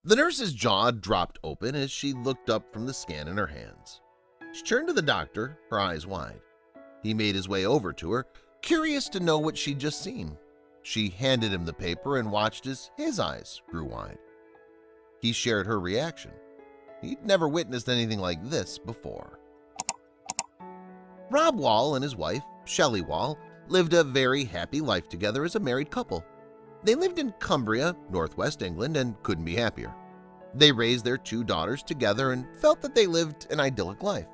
The nurse's jaw dropped open as she looked up from the scan in her hands. She turned to the doctor, her eyes wide. He made his way over to her, curious to know what she'd just seen. She handed him the paper and watched as his eyes grew wide. He shared her reaction. He'd never witnessed anything like this before. Rob Wall and his wife, Shelley Wall, lived a very happy life together as a married couple. They lived in Cumbria, northwest England, and couldn't be happier. They raised their 2 daughters together and felt that they lived an idyllic life.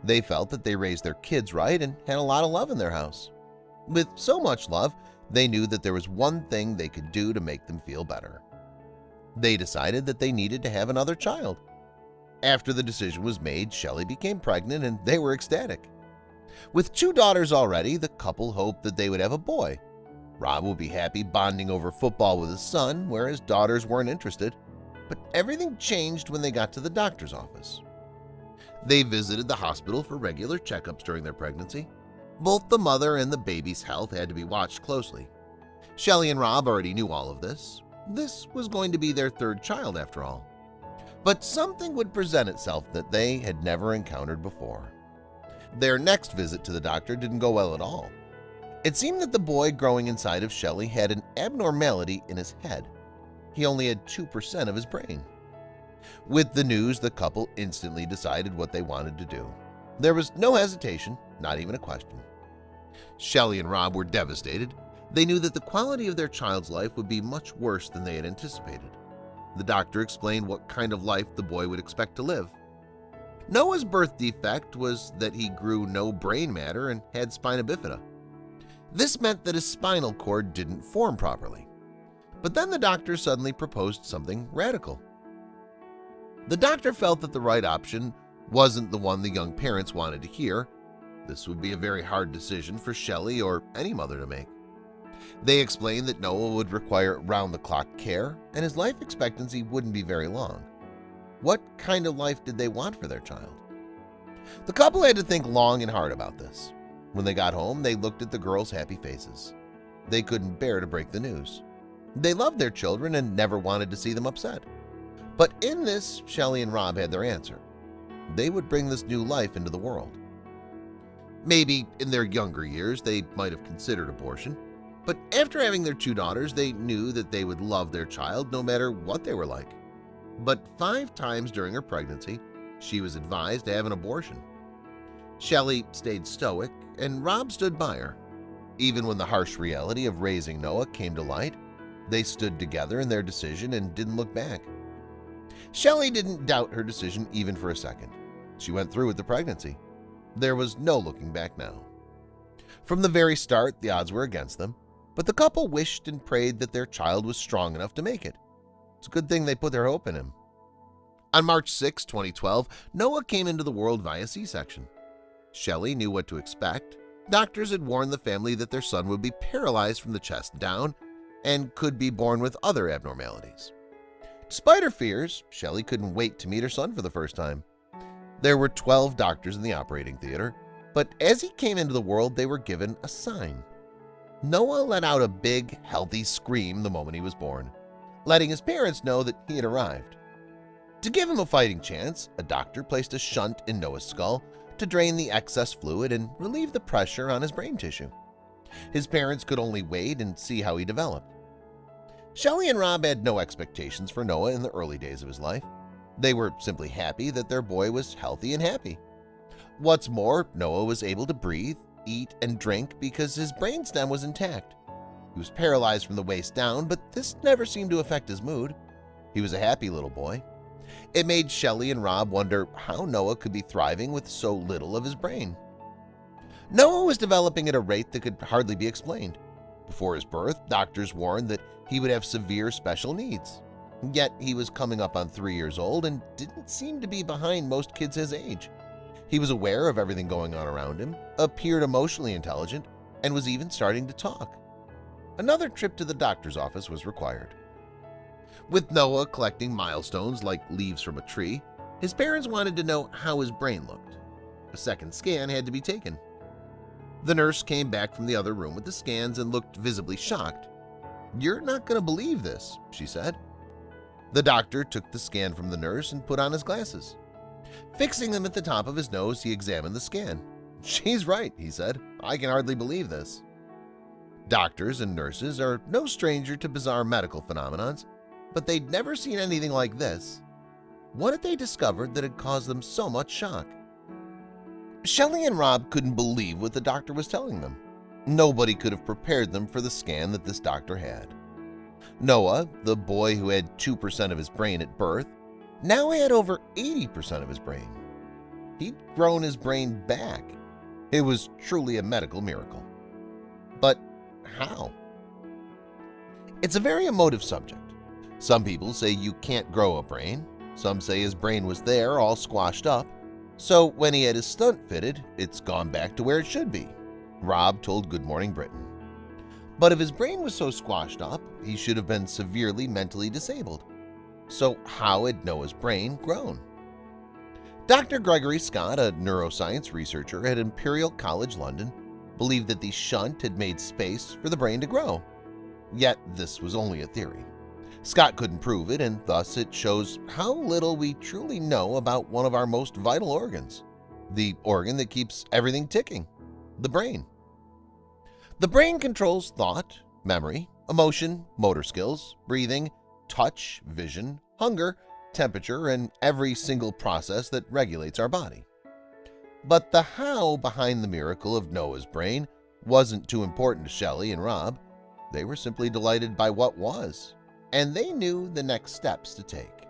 They felt that they raised their kids right and had a lot of love in their house. With so much love, they knew that there was one thing they could do to make them feel better. They decided that they needed to have another child. After the decision was made, Shelley became pregnant and they were ecstatic. With 2 daughters already, the couple hoped that they would have a boy. Rob would be happy bonding over football with his son, where his daughters weren't interested. But everything changed when they got to the doctor's office. They visited the hospital for regular checkups during their pregnancy. Both the mother and the baby's health had to be watched closely. Shelley and Rob already knew all of this. This was going to be their 3rd child after all. But something would present itself that they had never encountered before. Their next visit to the doctor didn't go well at all. It seemed that the boy growing inside of Shelley had an abnormality in his head. He only had 2% of his brain. With the news, the couple instantly decided what they wanted to do. There was no hesitation, not even a question. Shelley and Rob were devastated. They knew that the quality of their child's life would be much worse than they had anticipated. The doctor explained what kind of life the boy would expect to live. Noah's birth defect was that he grew no brain matter and had spina bifida. This meant that his spinal cord didn't form properly. But then the doctor suddenly proposed something radical. The doctor felt that the right option wasn't the one the young parents wanted to hear. This would be a very hard decision for Shelley or any mother to make. They explained that Noah would require round-the-clock care and his life expectancy wouldn't be very long. What kind of life did they want for their child? The couple had to think long and hard about this. When they got home, they looked at the girls' happy faces. They couldn't bear to break the news. They loved their children and never wanted to see them upset. But in this, Shelley and Rob had their answer. They would bring this new life into the world. Maybe in their younger years they might have considered abortion, but after having their 2 daughters, they knew that they would love their child no matter what they were like. But 5 times during her pregnancy, she was advised to have an abortion. Shelley stayed stoic, and Rob stood by her. Even when the harsh reality of raising Noah came to light, they stood together in their decision and didn't look back. Shelley didn't doubt her decision even for a second. She went through with the pregnancy. There was no looking back now. From the very start, the odds were against them, but the couple wished and prayed that their child was strong enough to make it. It's a good thing they put their hope in him. On March 6, 2012, Noah came into the world via C-section. Shelley knew what to expect. Doctors had warned the family that their son would be paralyzed from the chest down and could be born with other abnormalities. Despite her fears, Shelley couldn't wait to meet her son for the first time. There were 12 doctors in the operating theater, but as he came into the world, they were given a sign. Noah let out a big, healthy scream the moment he was born, letting his parents know that he had arrived. To give him a fighting chance, a doctor placed a shunt in Noah's skull to drain the excess fluid and relieve the pressure on his brain tissue. His parents could only wait and see how he developed. Shelley and Rob had no expectations for Noah in the early days of his life. They were simply happy that their boy was healthy and happy. What's more, Noah was able to breathe, eat, and drink because his brainstem was intact. He was paralyzed from the waist down, but this never seemed to affect his mood. He was a happy little boy. It made Shelley and Rob wonder how Noah could be thriving with so little of his brain. Noah was developing at a rate that could hardly be explained. Before his birth, doctors warned that he would have severe special needs. Yet he was coming up on 3 years old and didn't seem to be behind most kids his age. He was aware of everything going on around him, appeared emotionally intelligent, and was even starting to talk. Another trip to the doctor's office was required. With Noah collecting milestones like leaves from a tree, his parents wanted to know how his brain looked. A second scan had to be taken. The nurse came back from the other room with the scans and looked visibly shocked. "You're not going to believe this," she said. The doctor took the scan from the nurse and put on his glasses. Fixing them at the top of his nose, he examined the scan. "She's right," he said. "I can hardly believe this." Doctors and nurses are no stranger to bizarre medical phenomenons, but they'd never seen anything like this. What had they discovered that had caused them so much shock? Shelley and Rob couldn't believe what the doctor was telling them. Nobody could have prepared them for the scan that this doctor had. Noah, the boy who had 2% of his brain at birth, now had over 80% of his brain. He'd grown his brain back. It was truly a medical miracle. But how? It's a very emotive subject. Some people say you can't grow a brain. Some say his brain was there, all squashed up. So when he had his stunt fitted, it's gone back to where it should be, Rob told Good Morning Britain. But if his brain was so squashed up, he should have been severely mentally disabled. So how had Noah's brain grown? Dr. Gregory Scott, a neuroscience researcher at Imperial College London, believed that the shunt had made space for the brain to grow. Yet this was only a theory. Scott couldn't prove it, and thus it shows how little we truly know about one of our most vital organs, the organ that keeps everything ticking, the brain. The brain controls thought, memory, emotion, motor skills, breathing, touch, vision, hunger, temperature, and every single process that regulates our body. But the how behind the miracle of Noah's brain wasn't too important to Shelley and Rob. They were simply delighted by what was, and they knew the next steps to take.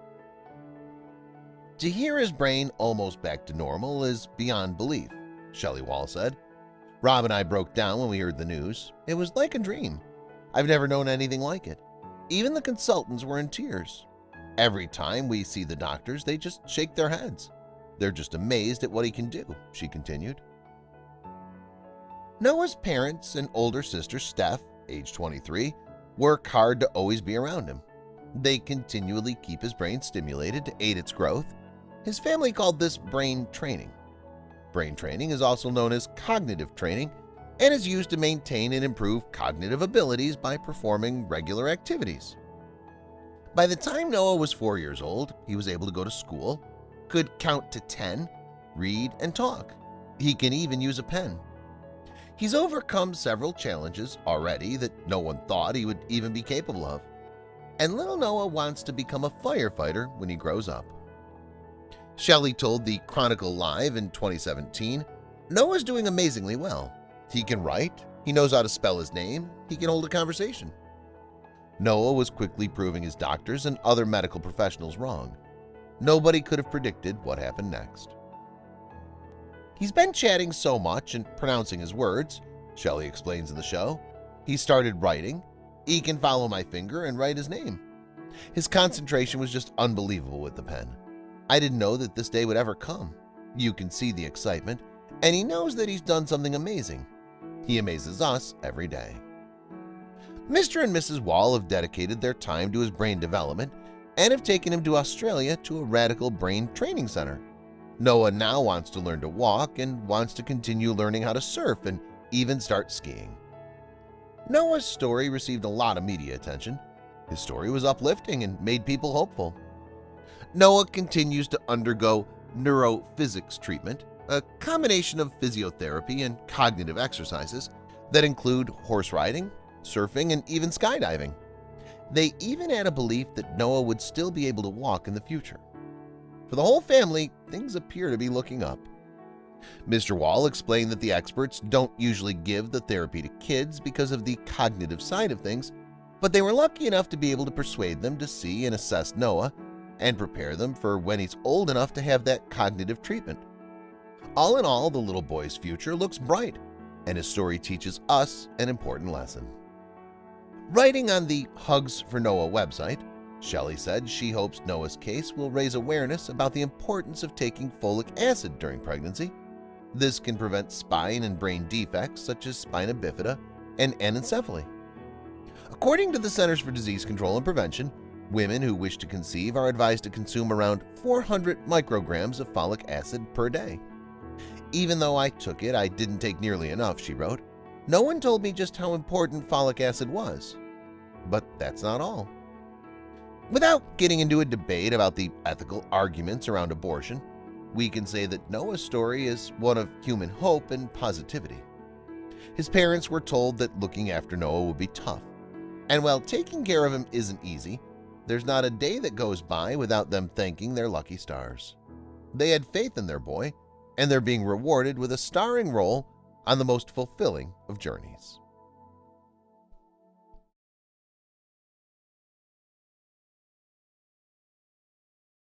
To hear his brain almost back to normal is beyond belief, Shelley Wall said. Rob and I broke down when we heard the news. It was like a dream. I've never known anything like it. Even the consultants were in tears. Every time we see the doctors, they just shake their heads. They're just amazed at what he can do, she continued. Noah's parents and older sister, Steph, age 23, work hard to always be around him. They continually keep his brain stimulated to aid its growth. His family called this brain training. Brain training is also known as cognitive training and is used to maintain and improve cognitive abilities by performing regular activities. By the time Noah was 4 years old, he was able to go to school, could count to 10, read, and talk. He can even use a pen. He's overcome several challenges already that no one thought he would even be capable of. And little Noah wants to become a firefighter when he grows up. Shelley told the Chronicle Live in 2017, "Noah's doing amazingly well. He can write, he knows how to spell his name, he can hold a conversation." Noah was quickly proving his doctors and other medical professionals wrong. Nobody could have predicted what happened next. He's been chatting so much and pronouncing his words, Shelley explains in the show. He started writing. He can follow my finger and write his name. His concentration was just unbelievable with the pen. I didn't know that this day would ever come. You can see the excitement, and he knows that he's done something amazing. He amazes us every day. Mr. and Mrs. Wall have dedicated their time to his brain development and have taken him to Australia to a radical brain training center. Noah now wants to learn to walk and wants to continue learning how to surf and even start skiing. Noah's story received a lot of media attention. His story was uplifting and made people hopeful. Noah continues to undergo neurophysics treatment, a combination of physiotherapy and cognitive exercises that include horse riding, surfing, and even skydiving. They even had a belief that Noah would still be able to walk in the future. For the whole family, things appear to be looking up. Mr. Wall explained that the experts don't usually give the therapy to kids because of the cognitive side of things, but they were lucky enough to be able to persuade them to see and assess Noah and prepare them for when he's old enough to have that cognitive treatment. All in all, the little boy's future looks bright, and his story teaches us an important lesson. Writing on the Hugs for Noah website, Shelley said she hopes Noah's case will raise awareness about the importance of taking folic acid during pregnancy. This can prevent spine and brain defects such as spina bifida and anencephaly. According to the Centers for Disease Control and Prevention, women who wish to conceive are advised to consume around 400 micrograms of folic acid per day. "Even though I took it, I didn't take nearly enough," she wrote. "No one told me just how important folic acid was." But that's not all. Without getting into a debate about the ethical arguments around abortion, we can say that Noah's story is one of human hope and positivity. His parents were told that looking after Noah would be tough, and while taking care of him isn't easy, there's not a day that goes by without them thanking their lucky stars. They had faith in their boy, and they're being rewarded with a starring role on the most fulfilling of journeys.